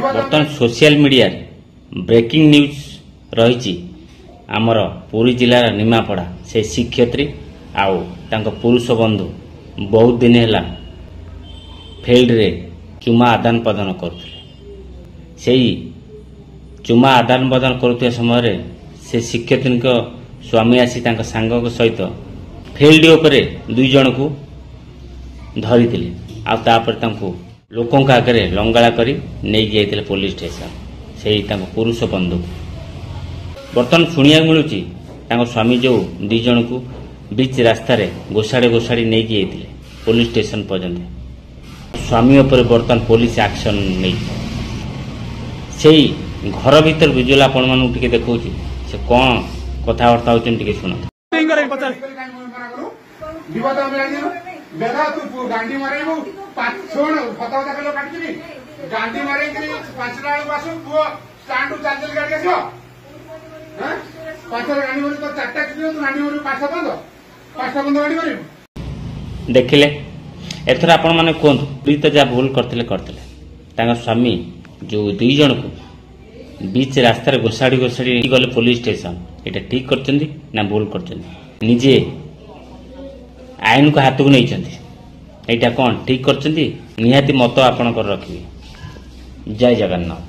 बर्तमान social media breaking news रही आमर पुरी जिलार निमापड़ा से शिक्षयित्री आउ पुरुष बंधु बहुत दिन है फील्ड रे चुमा आदान प्रदान करुले से चुमा आदान प्रदान करुवा समय से शिक्षयित्री स्वामी आसी सांग सहित फील्ड उपरे दुई जन को धरी आपर लोकों आगे लंगाला करी नहीं जाते पुलिस स्टेशन से पुरुष बंधु बर्तमान शुणा मिलूँ स्वामी जो दुई जन को बीच रास्ता घोषाड़ी घोषाड़ी नहीं जाते पुलिस स्टेशन पर्यंत स्वामी उपर बर्तमान पुलिस एक्शन नहीं से घर भीतर विजुअल आपण मानू टिके देखौछि से कौन कथबार्ता होती शुण बेगा तू गांडी मारेबू छोड़ फतावता कलो काटकी गांडी मारे कि 5 टा पासु पुओ स्टैंड चल चल गाड़ी आसो हैं 5 गांडी मारे तो 4 टा किलो तू गांडी मारे 5 बंद गांडी मारे देखिले एथरा आपण माने कोन तो जा भूल करथिले तांगा स्वामी जो दुई जन को बीच रास्ता रे घोषाड़ी घोषाड़ी गले पुलिस स्टेशन एटा ठीक करचंदी ना भूल करचंदी निजे आईन को हाथ को नहीं यहाँ कौन ठीक कर निहाती मत आपण रखिए। जय जगन्नाथ।